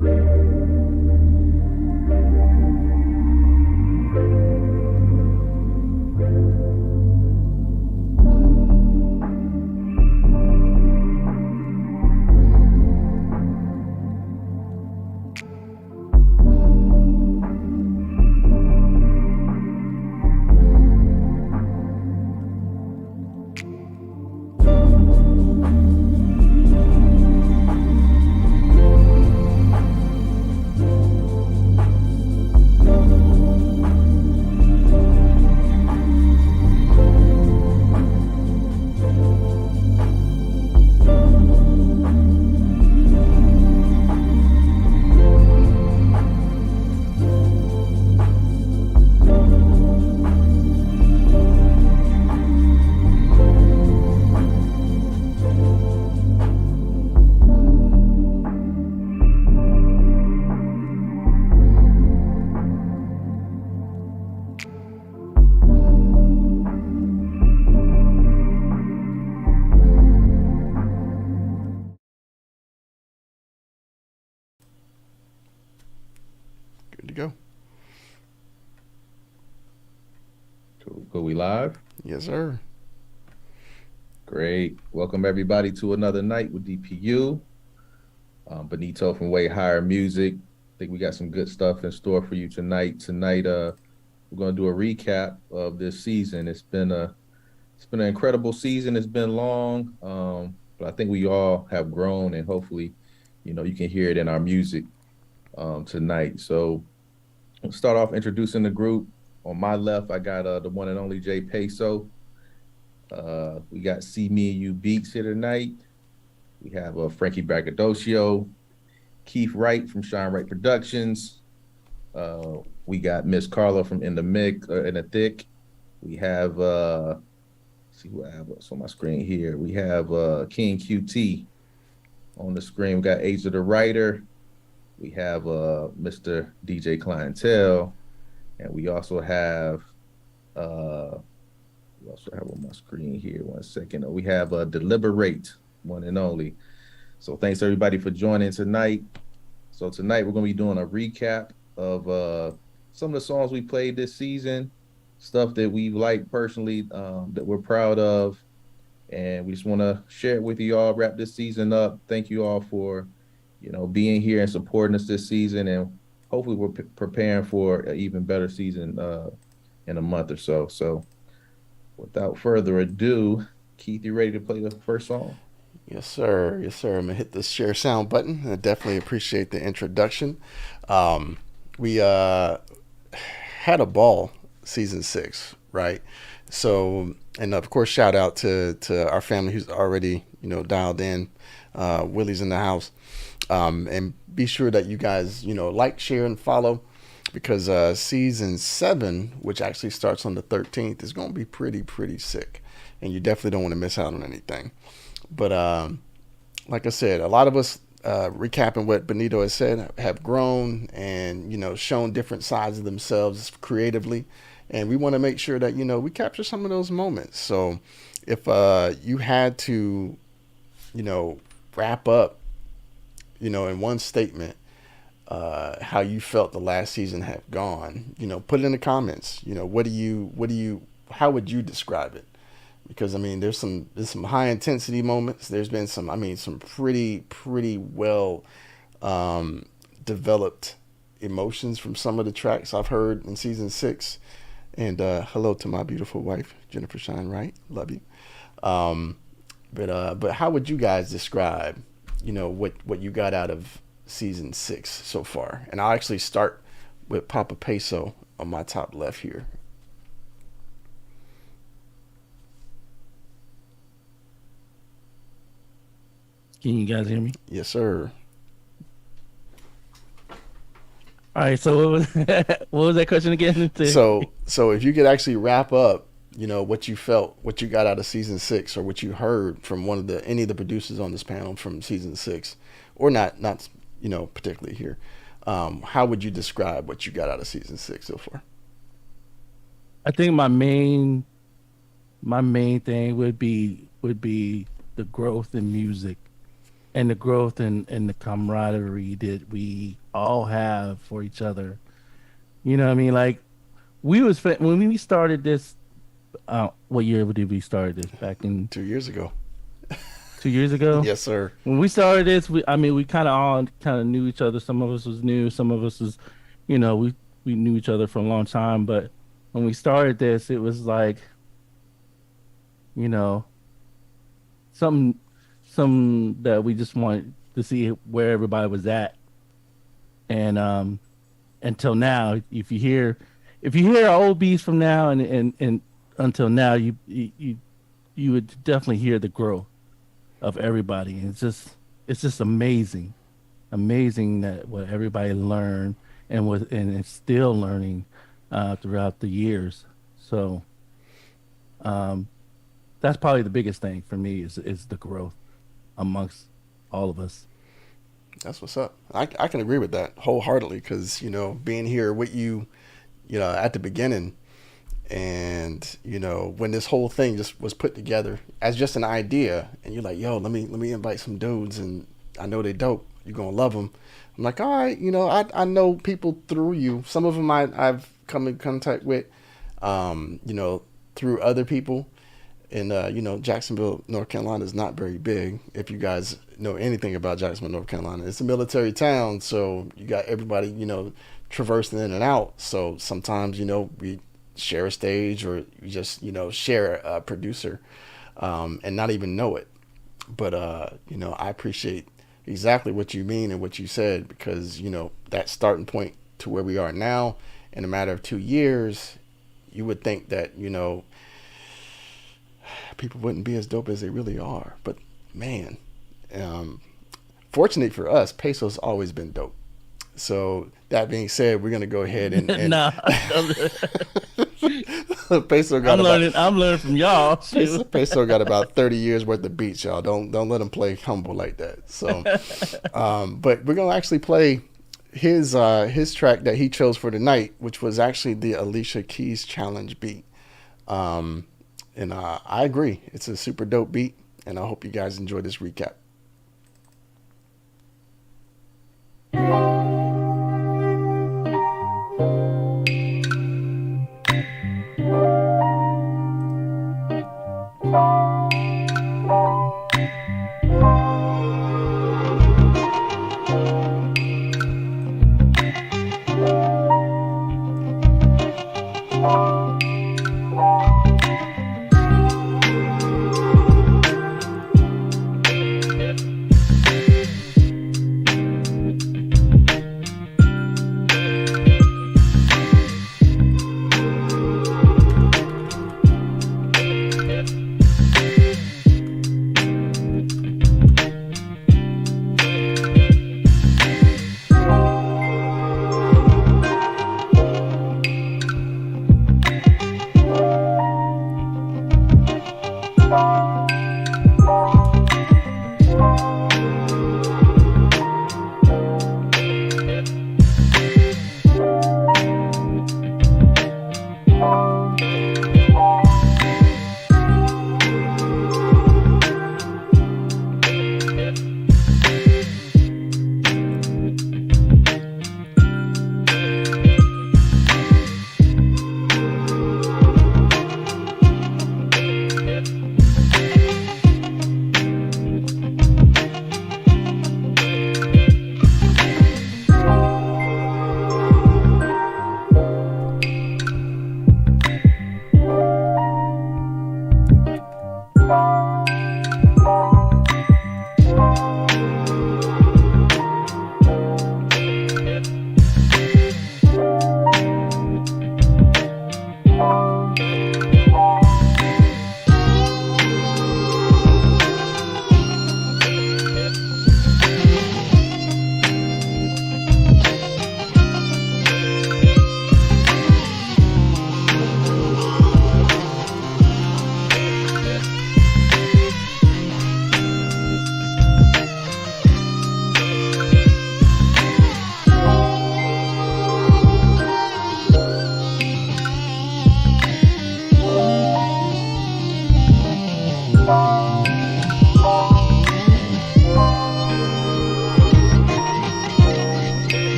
Good to go. Cool. We live? Yes, sir. Great. Welcome everybody to another night with DPU. Benito from Way Higher Music. I think we got some good stuff in store for you tonight. Tonight, we're going to do a recap of this season. It's been an incredible season. It's been long, but I think we all have grown, and hopefully, you can hear it in our music tonight. So, let's start off introducing the group. On my left, I got the one and only Jay Peso. We got See Me and You Beats here tonight. We have Frankie Braggadocio, Keith Wright from Shine Wright Productions. We got Miss Carla from In the Thick. We have see who I have on my screen here. We have King QT on the screen. We got Asia the Writer. We have Mr. DJ Clientele, and we also have on my screen here. 1 second. We have Deliberate, one and only. So thanks everybody for joining tonight. So tonight we're gonna be doing a recap of some of the songs we played this season, stuff that we like personally, that we're proud of, and we just want to share it with you all. Wrap this season up. Thank you all for being here and supporting us this season, and hopefully we're preparing for an even better season in a month or so. So without further ado, Keith, you ready to play the first song? Yes, sir. Yes, sir. I'm going to hit the share sound button. I definitely appreciate the introduction. We had a ball season 6, right? So, and of course, shout out to our family who's already, dialed in. Willie's in the house. And be sure that you guys, like, share, and follow, because season 7, which actually starts on the 13th, is going to be pretty sick. And you definitely don't want to miss out on anything. But like I said, a lot of us, recapping what Benito has said, have grown and, shown different sides of themselves creatively. And we want to make sure that, we capture some of those moments. So if you had to, wrap up, in one statement, how you felt the last season had gone, put it in the comments. How would you describe it? Because there's some high intensity moments. There's been some pretty well developed emotions from some of the tracks I've heard in season 6. And hello to my beautiful wife, Jennifer Shine Wright. Love you. But how would you guys describe, what you got out of season 6 so far? And I'll actually start with Papa Peso on my top left here. Can you guys hear me? Yes, sir. All right. So what was that question again? So if you could actually wrap up, what you felt, what you got out of season 6, or what you heard from any of the producers on this panel from season 6, or not, particularly here, how would you describe what you got out of season 6 so far? I think my main thing would be the growth in music. and the growth and the camaraderie that we all have for each other. You know what I mean? Like when we started this. What year did we start this? Back in 2 years ago. 2 years ago. Yes, sir. When we started this, we kind of all kind of knew each other. Some of us was new. Some of us was, we knew each other for a long time. But when we started this, it was like, you know, some some that we just wanted to see where everybody was at. And until now, if you hear old beats from now and until now, you would definitely hear the growth of everybody. And it's just amazing, amazing that what everybody learned and it's still learning throughout the years. So that's probably the biggest thing for me is the growth amongst all of us. That's what's up. I can agree with that wholeheartedly because, being here with you, at the beginning and, when this whole thing just was put together as just an idea and you're like, yo, let me invite some dudes and I know they dope. You're going to love them. I'm like, all right, I know people through you. Some of them I've come in contact with, through other people. And, Jacksonville, North Carolina is not very big. If you guys know anything about Jacksonville, North Carolina, it's a military town. So you got everybody, traversing in and out. So sometimes, we share a stage or we just, share a producer and not even know it. But, I appreciate exactly what you mean and what you said because, that starting point to where we are now in a matter of 2 years, you would think that, people wouldn't be as dope as they really are. But man, fortunately for us, Peso's always been dope. So that being said, we're gonna go ahead and Nah, Peso got about I'm learning from y'all. Peso got about 30 years worth of beats, y'all. Don't let him play humble like that. So, but we're gonna actually play his track that he chose for tonight, which was actually the Alicia Keys challenge beat. And I agree. It's a super dope beat, and I hope you guys enjoy this recap.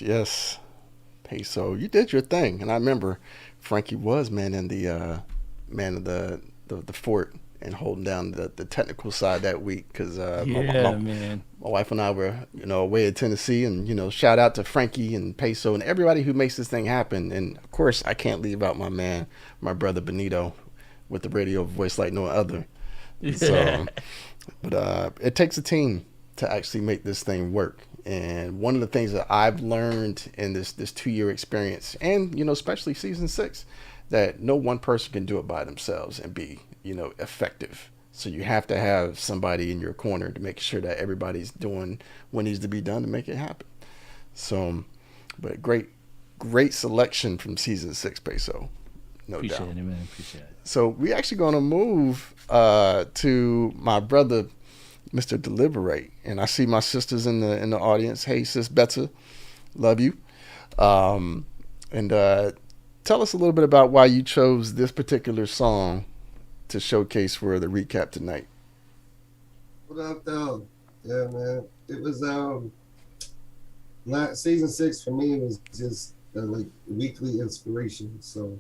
Yes. Peso, you did your thing, and I remember Frankie was man of the fort and holding down the technical side that week because Yeah, man. my wife and I were away in Tennessee, and shout out to Frankie and Peso and everybody who makes this thing happen. And of course, I can't leave out my brother Benito, with the radio voice like no other. So, but it takes a team to actually make this thing work. And one of the things that I've learned in this 2 year experience, and especially season 6, that no one person can do it by themselves and be effective. So you have to have somebody in your corner to make sure that everybody's doing what needs to be done to make it happen. So, but great selection from season 6, Peso. No doubt. Appreciate it, man. Appreciate it. So we actually going to move to my brother, Mr. Deliberate, and I see my sisters in the audience. Hey, sis Betsa, love you. And tell us a little bit about why you chose this particular song to showcase for the recap tonight. What up, though? Yeah, man. It was season 6 for me was just like weekly inspiration. So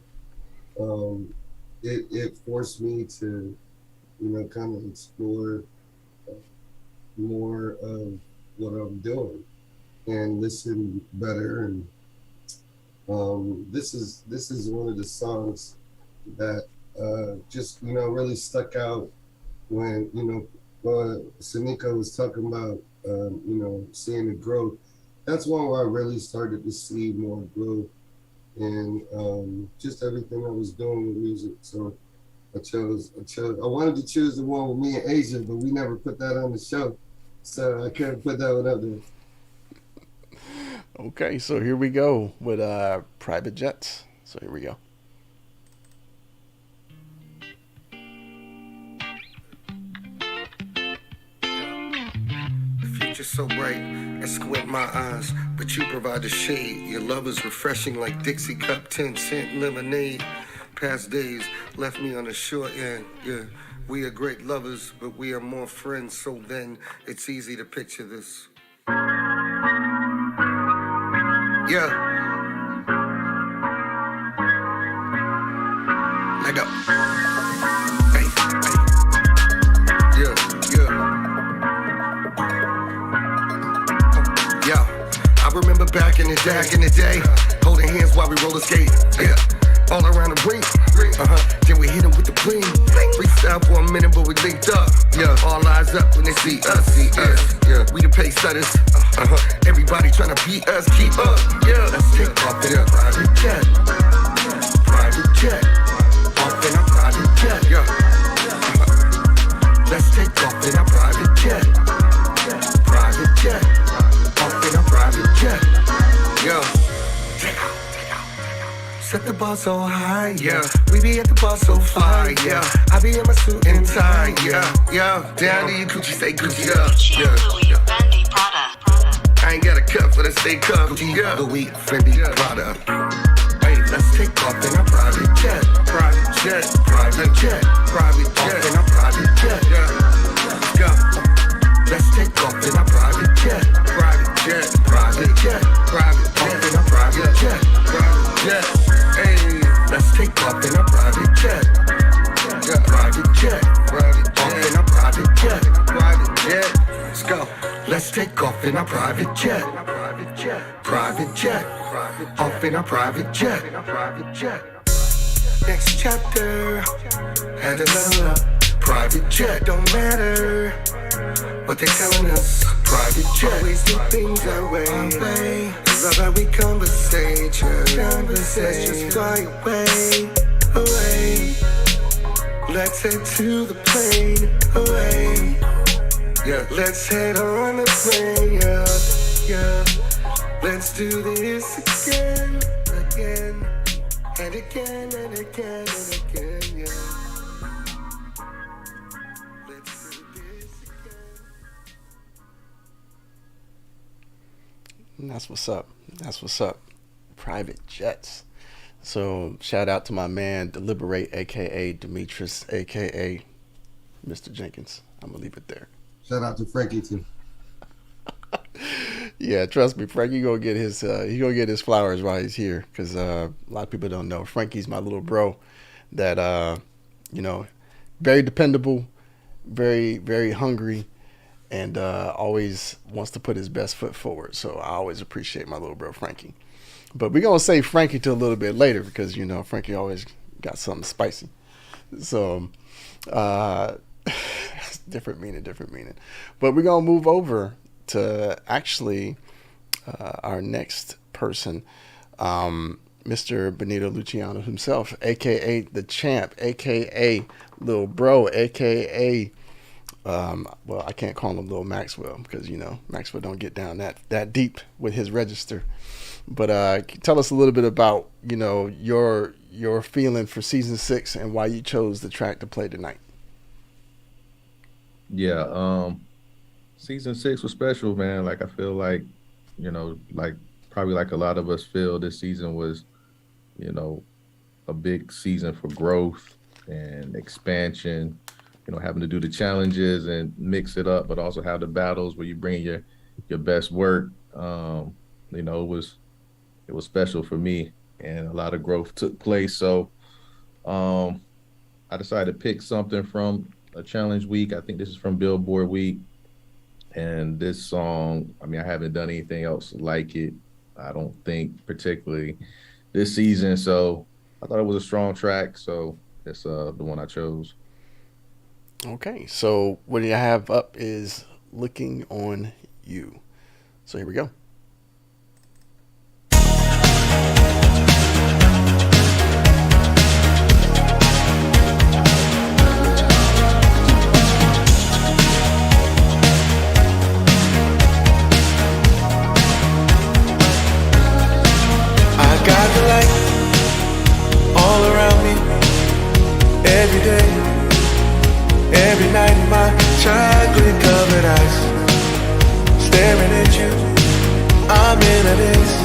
it forced me to kind of explore more of what I'm doing and listen better. And this is one of the songs that just really stuck out when Sanika was talking about seeing the growth. That's one where I really started to see more growth and just everything I was doing with music. So I wanted to choose the one with me and Asia, but we never put that on the show, so I couldn't put that one up there. Okay, so here we go with Private Jets. So here we go. The future's so bright, I squint my eyes, but you provide the shade. Your love is refreshing like Dixie Cup 10-cent lemonade. Past days left me on the short end, yeah. We are great lovers, but we are more friends, so then it's easy to picture this. Yeah. Let go. Hey, hey. Yeah, yeah. Yeah. I remember back in the day, holding hands while we roller skate. Yeah. All around the ring. Then we hit him with the bling. Freestyle for a minute, but we linked up. Yeah. All eyes up when they see us. Yeah. We the pace setters. Everybody tryna beat us, keep up. Yeah. Let's take off in a private jet. Private jet. Off in a private jet. Yeah. Let's take off in a private jet. Private jet. Off in a private jet. Yeah. Take out. Set the bar so high, yeah. We be at the bar so fly, yeah. I be in my suit and tie, yeah. Down to your coochie, say Gucci up, yeah. I ain't got a cup for the stay cup, yeah. Louis, Fendi, Prada. Hey, let's take off in a private jet, private jet, private jet, private jet, in a private jet, yeah. Let's go. Let's take off in a private jet, private jet, private jet, private jet, in a private jet, private jet. Hey, let's take off in a private jet. Yeah, private jet. Off in a private jet. Private jet. Let's go. Let's take off in a private jet. Private jet. Off in a private jet. Next chapter. Had to level up. Private jet don't matter what they telling us. Private jet. Always do things our way. Love how we conversate. Let's just fly away. Let's head to the plane, away. Yeah, let's head on the plane, yeah. Let's do this again, and again, and again, and again, yeah. Let's do this again. And that's what's up. Private Jets. So shout out to my man Deliberate, aka Demetrius, aka Mr. Jenkins. I'm gonna leave it there. Shout out to Frankie too. Yeah, trust me, Frankie gonna get his flowers while he's here because a lot of people don't know Frankie's my little bro that you know very dependable, very hungry, and always wants to put his best foot forward. So I always appreciate my little bro Frankie. But we're gonna save Frankie to a little bit later because Frankie always got something spicy. So uh, different meaning. But we're gonna move over to actually our next person, Mr. Benito Luciano himself, aka the champ, aka Lil Bro, aka well, I can't call him Lil Maxwell because Maxwell don't get down that deep with his register. But tell us a little bit about your feeling for season 6 and why you chose the track to play tonight. Yeah, season 6 was special, man. Like I feel like probably like a lot of us feel this season was, a big season for growth and expansion. Having to do the challenges and mix it up, but also have the battles where you bring your best work. It was special for me, and a lot of growth took place. So I decided to pick something from a challenge week. I think this is from Billboard week. And this song, I haven't done anything else like it, I don't think, particularly this season. So I thought it was a strong track. So it's the one I chose. Okay, so what you have up is Looking on You. So here we go. Got the light all around me, every day, every night. My chocolate covered eyes, staring at you, I'm in a daze.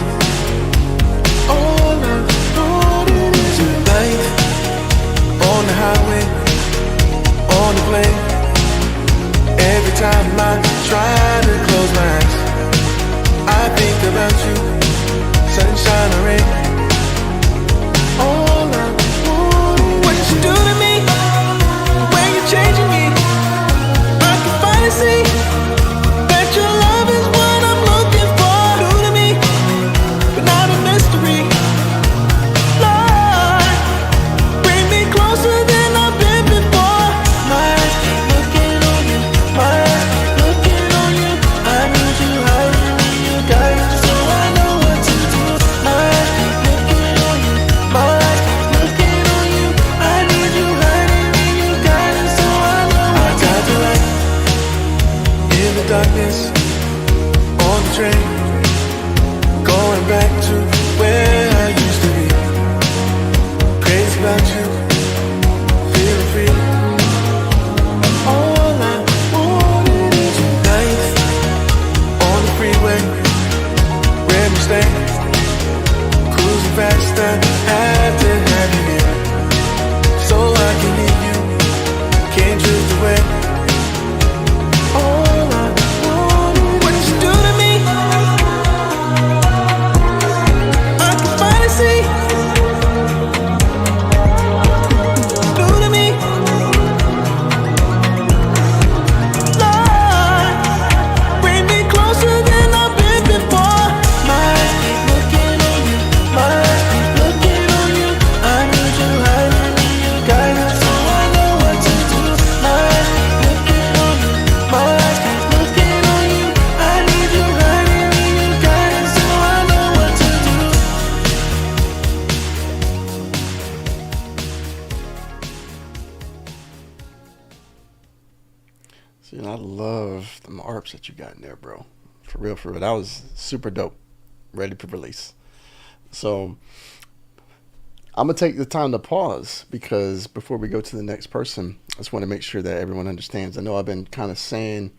All I wanted is your light, on the highway, on the plane. Every time I try to close my eyes, I think about you. Sunshine or rain, all I want. What you do to me, when you're changing me, I can finally see that your love is what I'm looking for. Do to me, but not a mystery. Lord, bring me closer than I've been before. My eyes keep looking on you, my eyes keep looking on you. I need you hiding in your guidance, so I know what to do. Darkness on the train, going back to where I used to be. Crazy about you, feeling free. All I wanted is your night on the freeway, where we stay, cruising fast. I had to have you here, so I can leave you, can't drift away. See, and I love the ARPs that you got in there, bro. For real. That was super dope. Ready for release. So I'm going to take the time to pause because before we go to the next person, I just want to make sure that everyone understands. I know I've been kind of saying,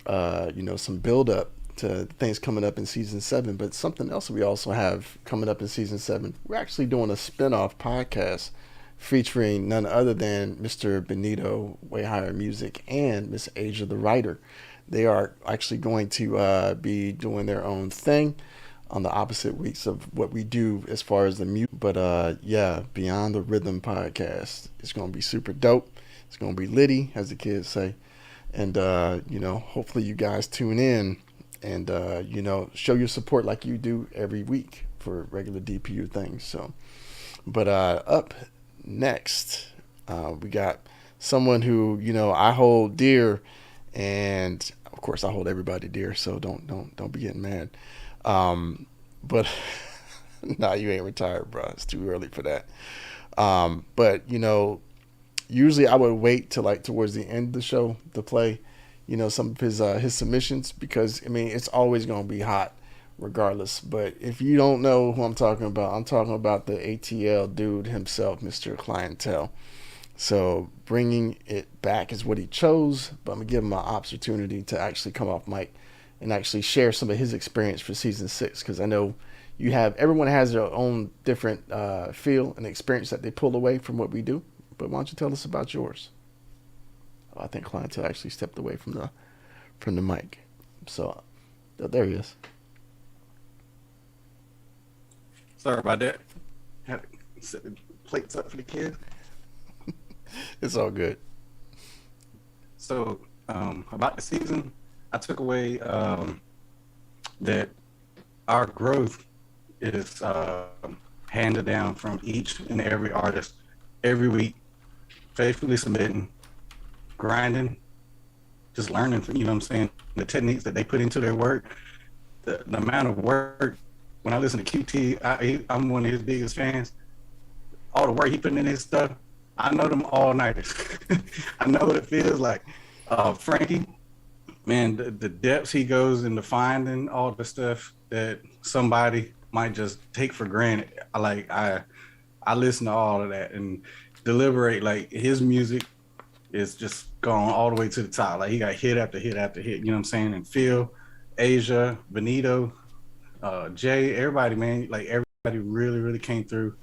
some build up to things coming up in season 7, but something else we also have coming up in season 7. We're actually doing a spinoff podcast featuring none other than Mr. Benito, Way Higher Music, and Miss Asia the Writer. They are actually going to be doing their own thing on the opposite weeks of what we do as far as the music. But yeah, Beyond the Rhythm podcast. It's going to be super dope. It's going to be litty, as the kids say. And, hopefully you guys tune in and, show your support like you do every week for regular DPU things. So, but up next, we got someone who, I hold dear, and of course I hold everybody dear, so don't be getting mad. But nah, you ain't retired, bro. It's too early for that. But usually I would wait till like towards the end of the show to play, some of his submissions, because it's always gonna be hot regardless. But if you don't know who I'm talking about the ATL dude himself, Mr. Clientele. So bringing it back is what he chose, but I'm gonna give him an opportunity to actually come off mic and actually share some of his experience for season 6, because I know everyone has their own different feel and experience that they pull away from what we do. But why don't you tell us about yours? Oh, I think Clientele actually stepped away from the mic, so there he is. Sorry about that. Had to set the plates up for the kids. It's all good. So about the season, I took away that our growth is handed down from each and every artist every week, faithfully submitting, grinding, just learning from, the techniques that they put into their work, the amount of work. When I listen to QT, I'm one of his biggest fans. All the work he put in his stuff, I know them all-nighters. I know what it feels like. Frankie, man, the depths he goes into finding all the stuff that somebody might just take for granted. I listen to all of that and deliberate. Like, his music is just gone all the way to the top. Like, he got hit after hit after hit, you know what I'm saying? And Phil, Asia, Benito, Jay, everybody, man, like everybody really, really came through.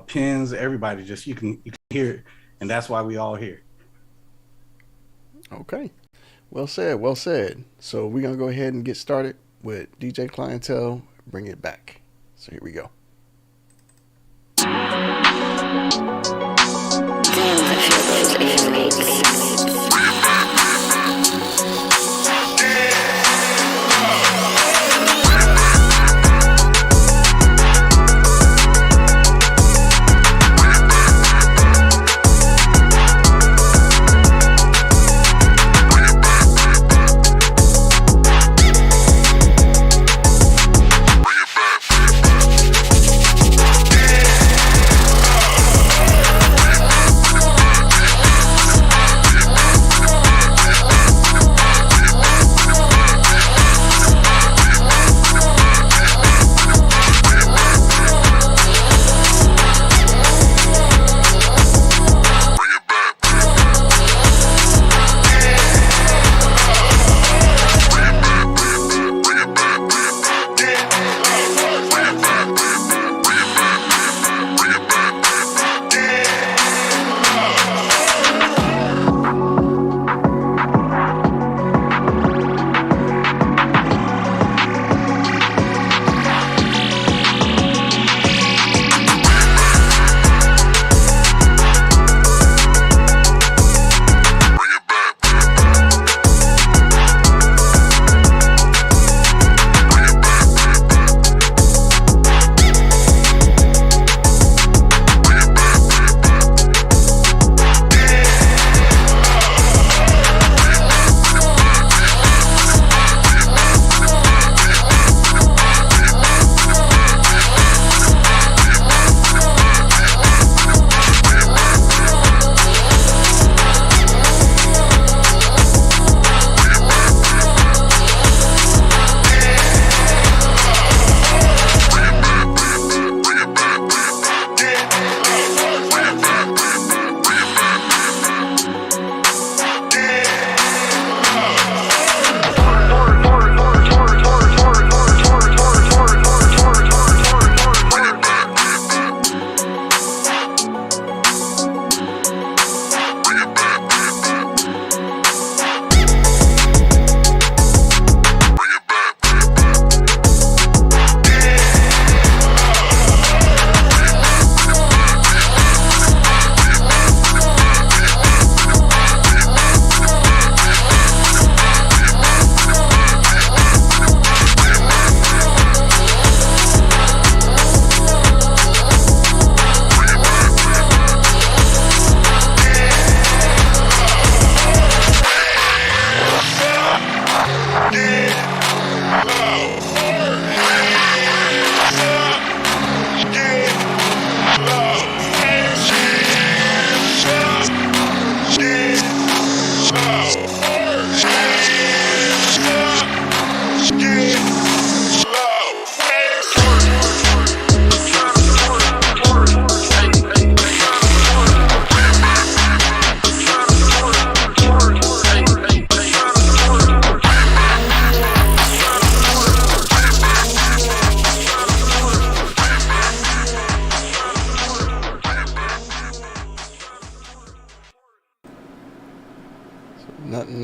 Pins, everybody, just you can hear it, and that's why we all here. Okay, well said. So we're gonna go ahead and get started with DJ Clientele. Bring it back. So here we go.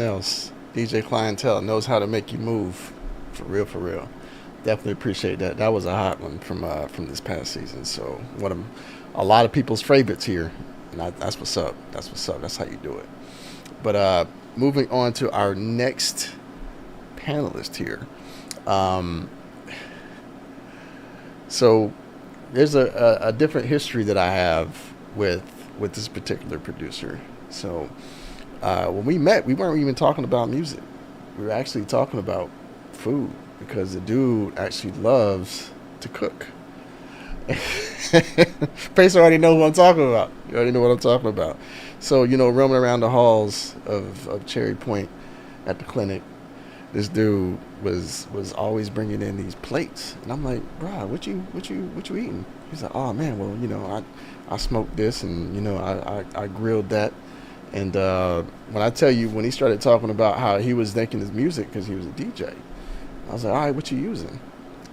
else. DJ Clientele knows how to make you move, for real, for real. Definitely appreciate that. That was a hot one from this past season. So one of a lot of people's favorites here, and that's what's up. That's what's up. That's how you do it. But moving on to our next panelist here. So there's a different history that I have with this particular producer. So when we met, we weren't even talking about music. We were actually talking about food because the dude actually loves to cook. Pace already know who I'm talking about. You already know what I'm talking about. So, roaming around the halls of Cherry Point at the clinic, this dude was always bringing in these plates, and I'm like, bro, what you eating? He's like, oh man, well, I smoked this, and I grilled that, and when I tell you, when he started talking about how he was making his music because he was a DJ, I was like, all right, what you using?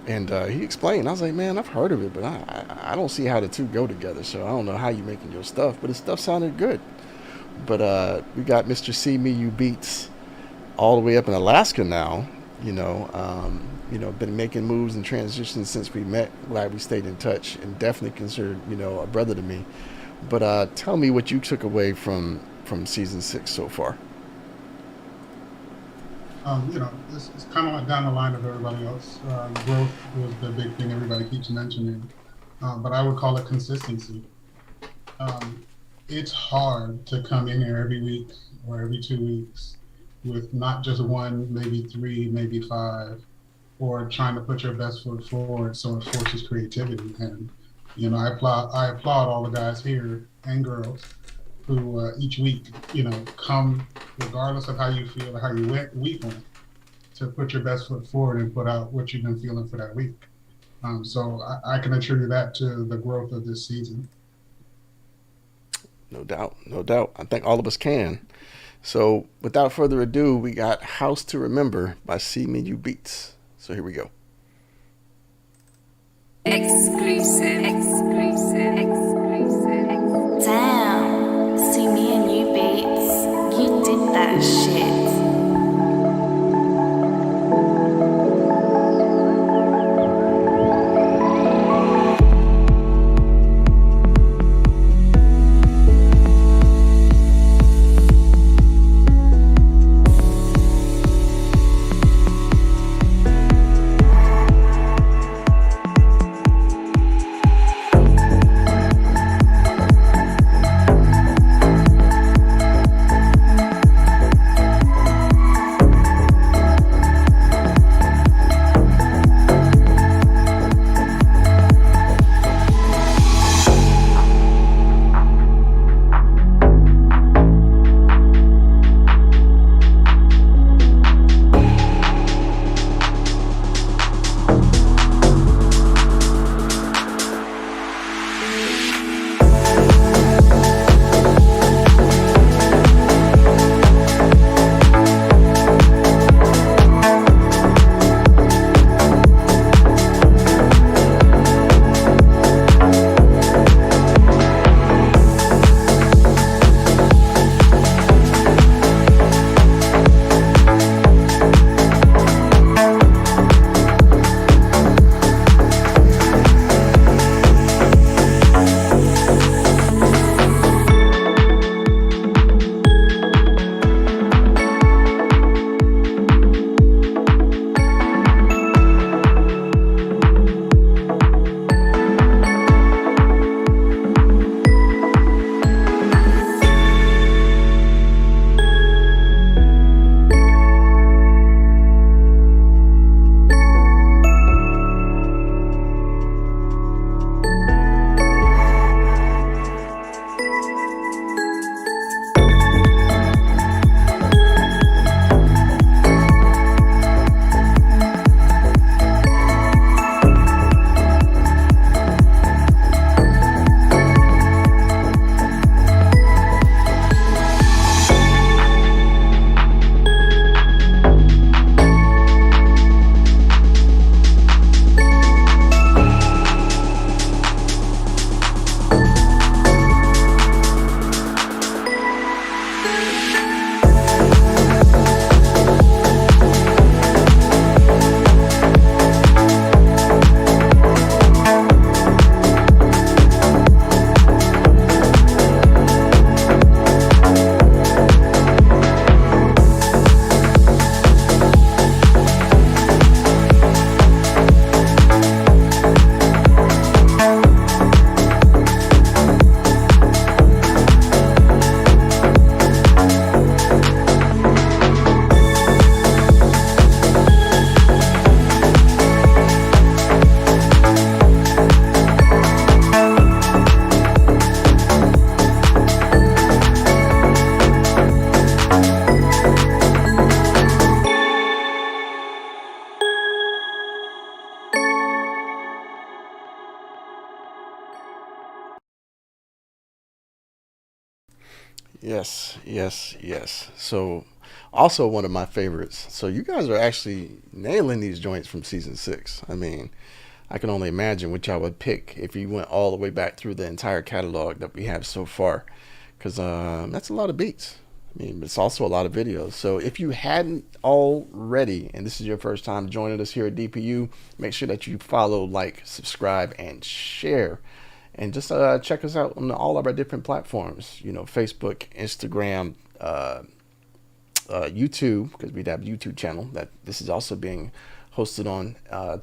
And he explained. I was like, man, I've heard of it, but I don't see how the two go together. So I don't know how you making your stuff, but his stuff sounded good. But we got Mr. C Me You Beats all the way up in Alaska now. Been making moves and transitions since we met. Glad we stayed in touch, and definitely considered a brother to me. But tell me what you took away from season 6 so far. It's kind of like down the line of everybody else. Growth was the big thing everybody keeps mentioning, but I would call it consistency. It's hard to come in here every week or every 2 weeks with not just one, maybe 3, maybe 5, or trying to put your best foot forward, so it forces creativity. And I applaud all the guys here and girls who each week, come regardless of how you feel or how your week went, to put your best foot forward and put out what you've been feeling for that week. So I can attribute that to the growth of this season. No doubt. I think all of us can. So without further ado, we got House to Remember by C Me You Beats. So here we go. Exclusive. Damn, see me and you beats. You did that shit. Yes, yes, yes. So, also one of my favorites. So, you guys are actually nailing these joints from season six. I mean, I can only imagine which I would pick if you went all the way back through the entire catalog that we have so far, because that's a lot of beats. I mean, it's also a lot of videos. So if you hadn't already, and this is your first time joining us here at DPU, make sure that you follow, like, subscribe, and share. And just check us out on all of our different platforms. You know, Facebook, Instagram, YouTube, because we have a YouTube channel that this is also being hosted on,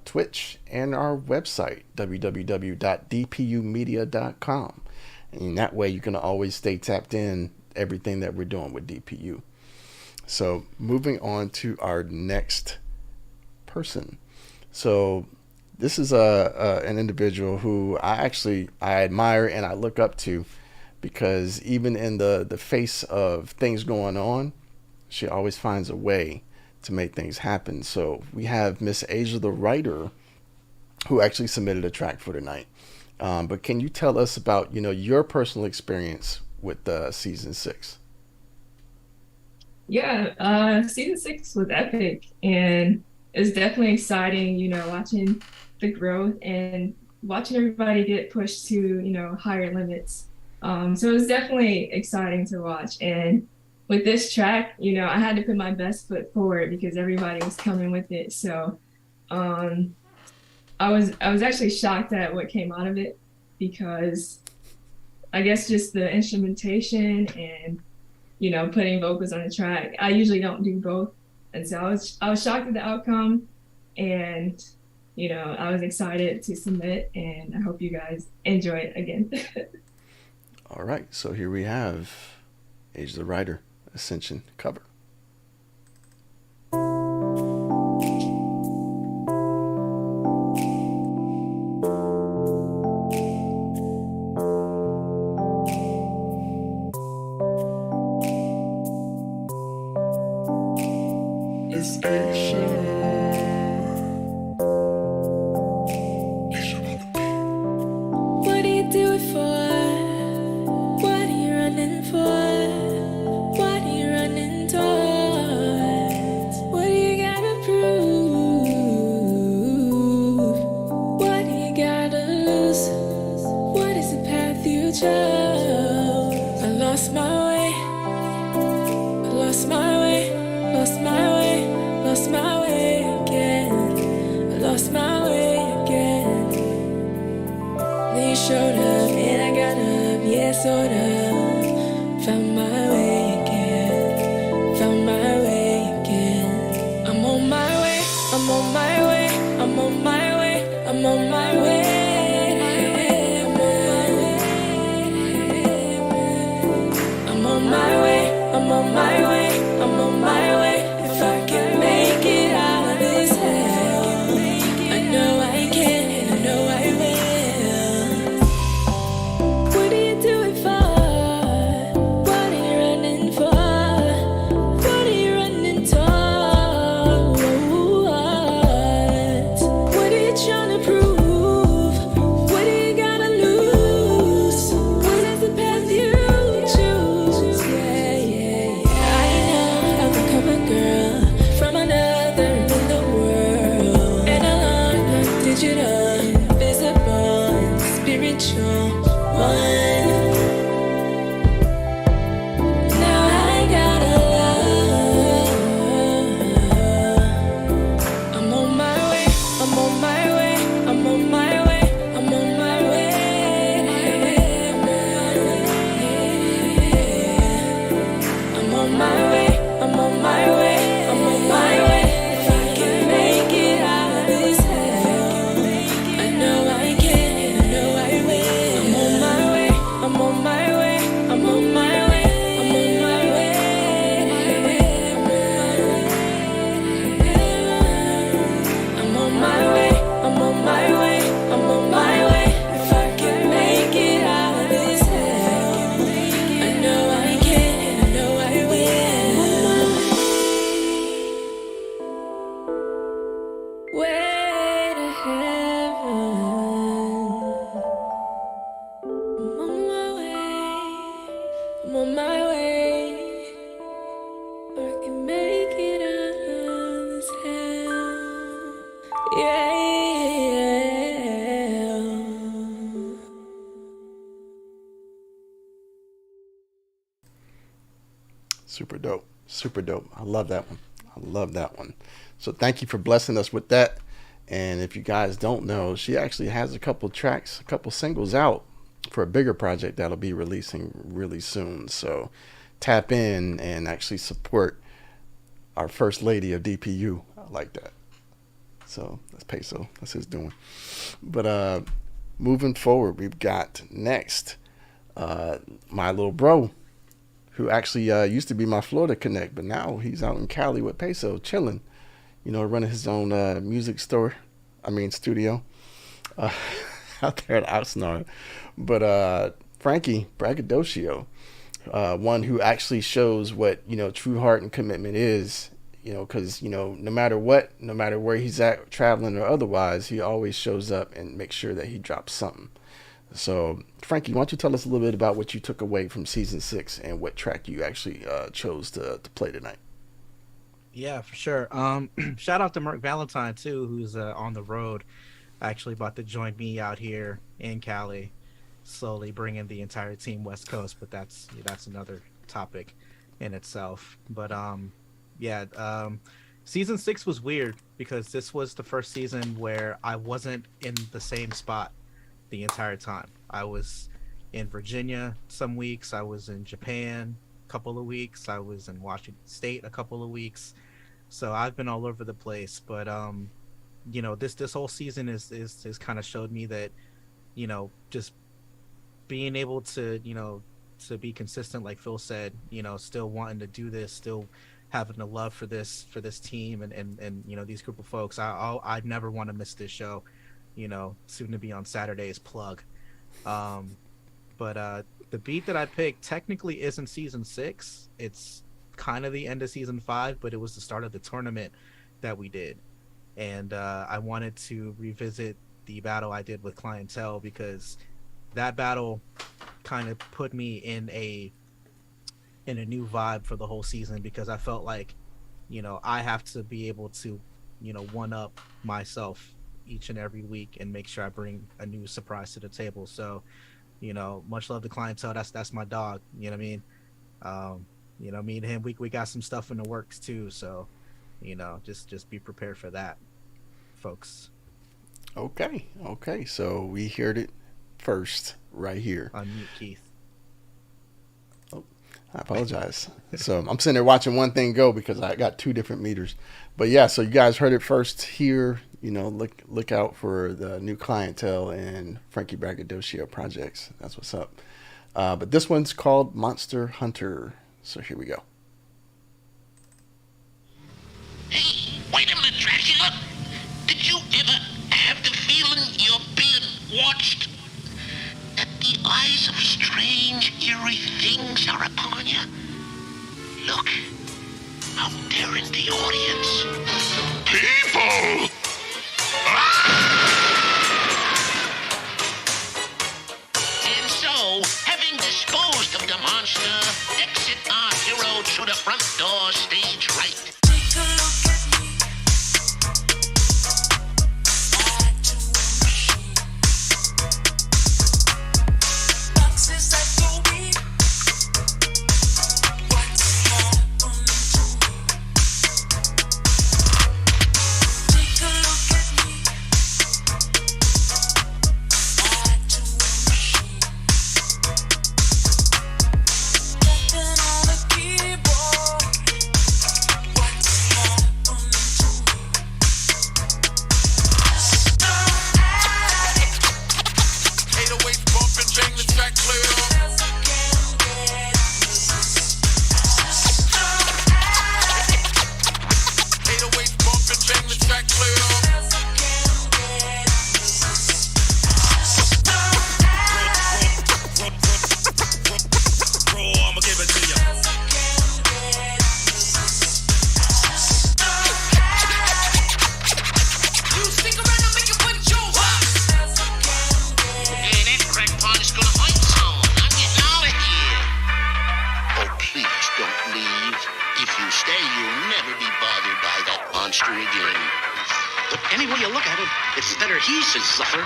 Twitch, and our website, www.dpumedia.com. And that way you can always stay tapped in everything that we're doing with DPU. So moving on to our next person. So this is an individual who I admire and I look up to, because even in the face of things going on, she always finds a way to make things happen. So we have Miss Asia the writer, who actually submitted a track for tonight. But can you tell us about, your personal experience with season six? Yeah, season 6 was epic, and it's definitely exciting, watching the growth and watching everybody get pushed to, higher limits. So it was definitely exciting to watch. And with this track, I had to put my best foot forward because everybody was coming with it. So I was actually shocked at what came out of it, because I guess just the instrumentation and putting vocals on the track. I usually don't do both, and so I was shocked at the outcome, and I was excited to submit, and I hope you guys enjoy it again. All right, so here we have Age the Writer, Ascension cover. Trying to prove Super dope. I love that one. I love that one. So thank you for blessing us with that. And if you guys don't know, she actually has a couple tracks, a couple singles out for a bigger project that'll be releasing really soon. So tap in and actually support our first lady of DPU. I like that. So that's Peso. That's his doing. But moving forward, we've got next my little bro, who actually used to be my Florida Connect, but now he's out in Cali with Peso, chilling, running his own music studio out there at Oxnard. But Frankie Braggadocio, one who actually shows what, true heart and commitment is, because, no matter what, no matter where he's at, traveling or otherwise, he always shows up and makes sure that he drops something. So, Frankie, why don't you tell us a little bit about what you took away from season 6 and what track you actually chose to play tonight? Yeah, for sure. Shout out to Mark Valentine too, who's on the road, actually about to join me out here in Cali, slowly bringing the entire team West Coast. But that's another topic in itself. But season 6 was weird because this was the first season where I wasn't in the same spot the entire time. I was in Virginia some weeks, I was in Japan a couple of weeks, I was in Washington State a couple of weeks. So I've been all over the place. But this whole season is kind of showed me that, just being able to, to be consistent, like Phil said, still wanting to do this, still having a love for this team and these group of folks. I never want to miss this show. Soon to be on Saturday's plug. But the beat that I picked technically isn't season 6. It's kind of the end of season 5, but it was the start of the tournament that we did. And I wanted to revisit the battle I did with Clientele because that battle kind of put me in a new vibe for the whole season, because I felt like, I have to be able to, one up myself each and every week and make sure I bring a new surprise to the table. So, much love to Clientele. That's my dog. You know what I mean? Me and him, we got some stuff in the works too. So, just be prepared for that, folks. Okay. So we heard it first right here. Unmute Keith. I apologize. So I'm sitting there watching one thing go because I got 2 different meters. But yeah, so you guys heard it first here. Look out for the new Clientele and Frankie Braggadocio projects. That's what's up. But this one's called Monster Hunter. So here we go. Hey, wait a minute, Dracula. Did you ever have the feeling you're being watched? That the eyes of strange, eerie things are upon you? Look, out there in the audience. People! And so, having disposed of the monster, exit our hero through the front door, stage right. Take a look at me. Boxes that go deep. What's happening to me? Take a look at me. Add to a machine. Tapping on a keyboard. What's happening to me? Stop addict. 808s bumping, bang the track clear. Can't get loose. Stop addict. 808s bumping, bang the track clear. Can't get loose. Stop addict. Bro, I'ma give it to you. Can't get loose. Stop addict. You stick around, I'll make you put your Hey, that crack pot is gonna fight someone. I'm getting out of here. Oh, please don't leave. If you stay, you'll never be bothered by that monster again. But any way you look at it, it's better he should suffer.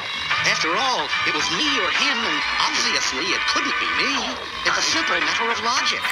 After all, it was me or him, and obviously it couldn't be me. It's a simple matter of logic.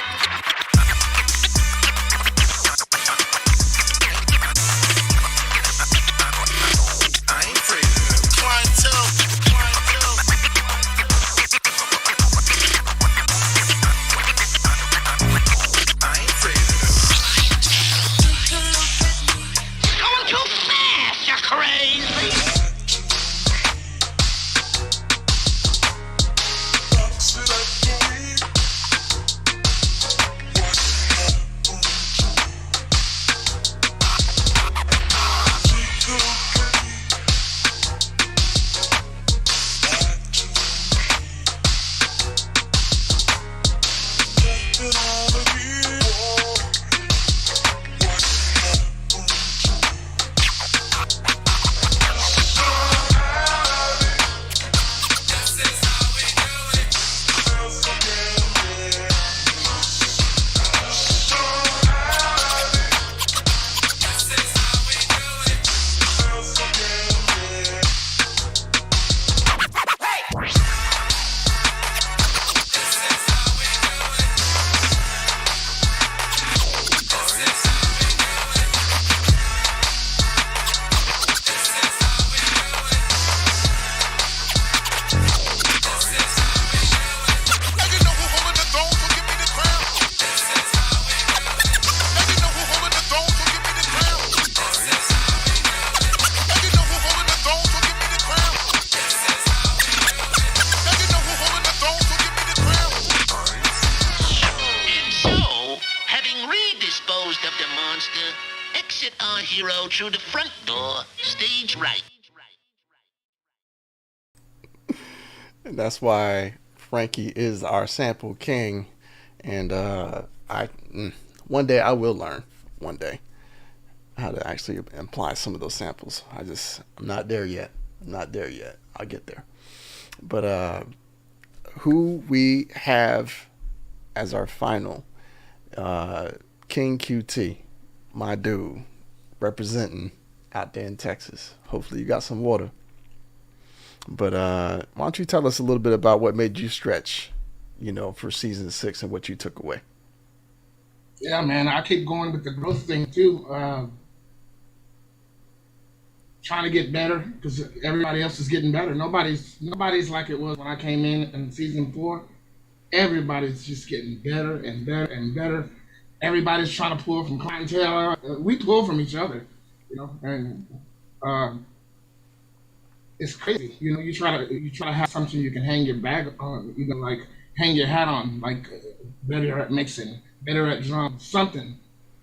exit our hero through the front door, stage right. And that's why Frankie is our sample king. And one day I will learn. One day how to actually apply some of those samples. I'm not there yet. I'll get there. But who we have as our final, King QT, my dude, representing out there in Texas. Hopefully you got some water. But why don't you tell us a little bit about what made you stretch, for season 6 and what you took away? Yeah, man, I keep going with the growth thing too. Trying to get better because everybody else is getting better. Nobody's like it was when I came in season 4. Everybody's just getting better and better and better. Everybody's trying to pull from clientele. We pull from each other, and it's crazy. You try to have something you can hang your bag on, like hang your hat on, like better at mixing, better at drum, something,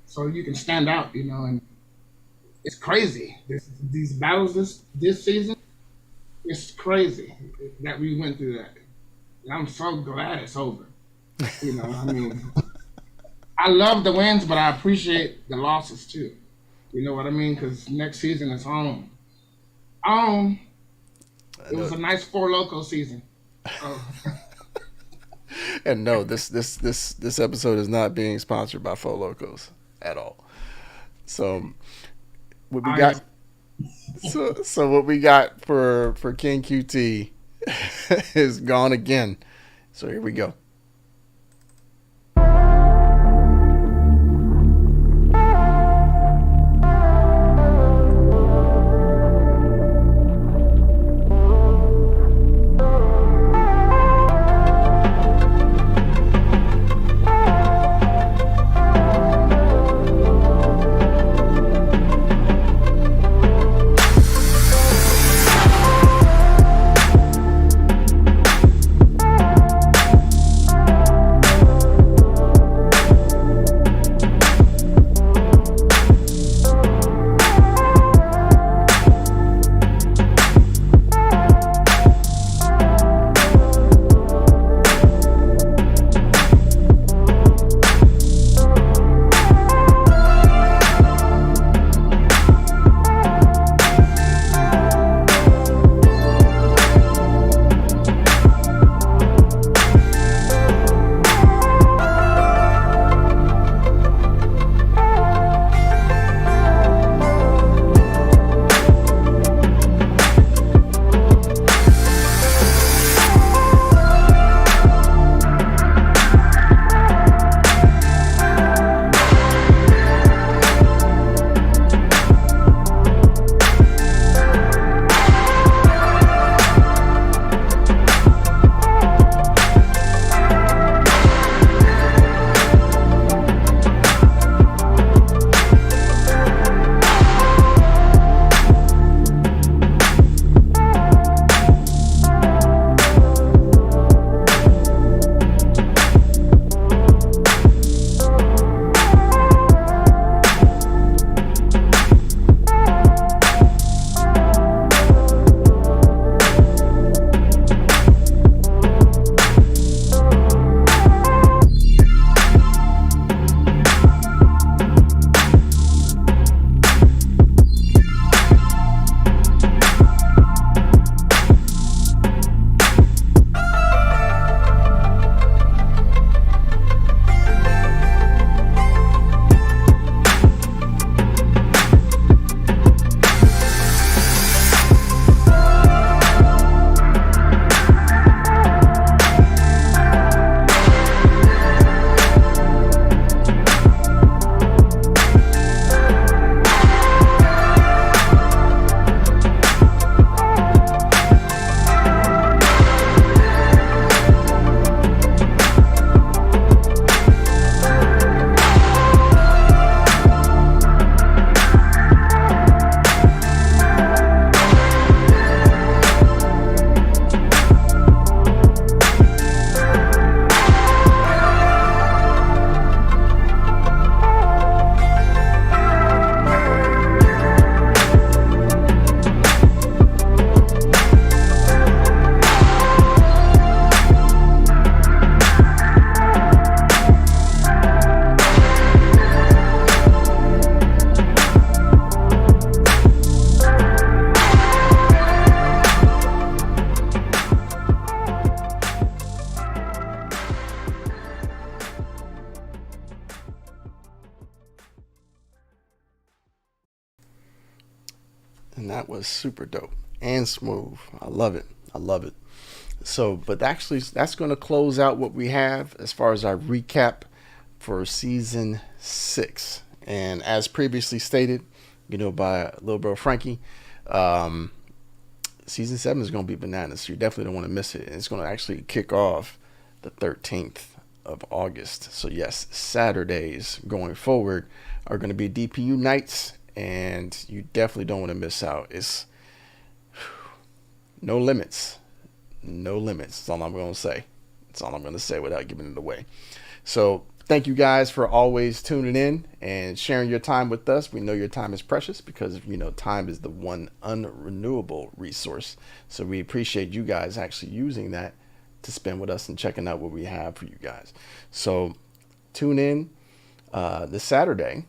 so you can stand out, and it's crazy. These battles this season, it's crazy that we went through that. And I'm so glad it's over. I love the wins, but I appreciate the losses too. You know what I mean? Because next season is on. It was a nice Four Loco season. And no, this episode is not being sponsored by Four Locos at all. So what we got? So what we got for King QT is gone again. So here we go. And that was super dope and smooth. I love it. I love it. So, but actually, that's going to close out what we have as far as our recap for season 6. And as previously stated, by little bro Frankie, season 7 is going to be bananas. So you definitely don't want to miss it. And it's going to actually kick off the 13th of August. So yes, Saturdays going forward are going to be DPU nights, and you definitely don't want to miss out. It's no limits. No limits. That's all I'm going to say. That's all I'm going to say without giving it away. So thank you guys for always tuning in and sharing your time with us. We know your time is precious because, time is the one unrenewable resource. So we appreciate you guys actually using that to spend with us and checking out what we have for you guys. So tune in this Saturday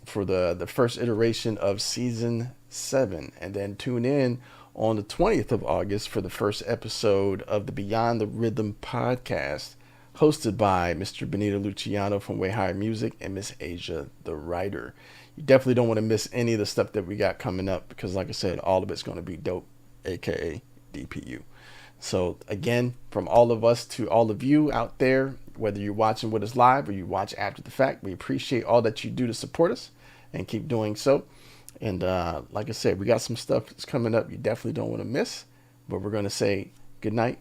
for the first iteration of season 7, and then tune in on the 20th of August for the first episode of the Beyond the Rhythm podcast, hosted by Mr. Benito Luciano from Way Higher Music and Miss Asia the writer. You definitely don't want to miss any of the stuff that we got coming up because, like I said, all of it's going to be dope, aka DPU. So again, from all of us to all of you out there, whether you're watching with us live or you watch after the fact, we appreciate all that you do to support us and keep doing so. And like I said, we got some stuff that's coming up you definitely don't want to miss. But we're going to say good night,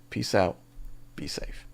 peace out, be safe.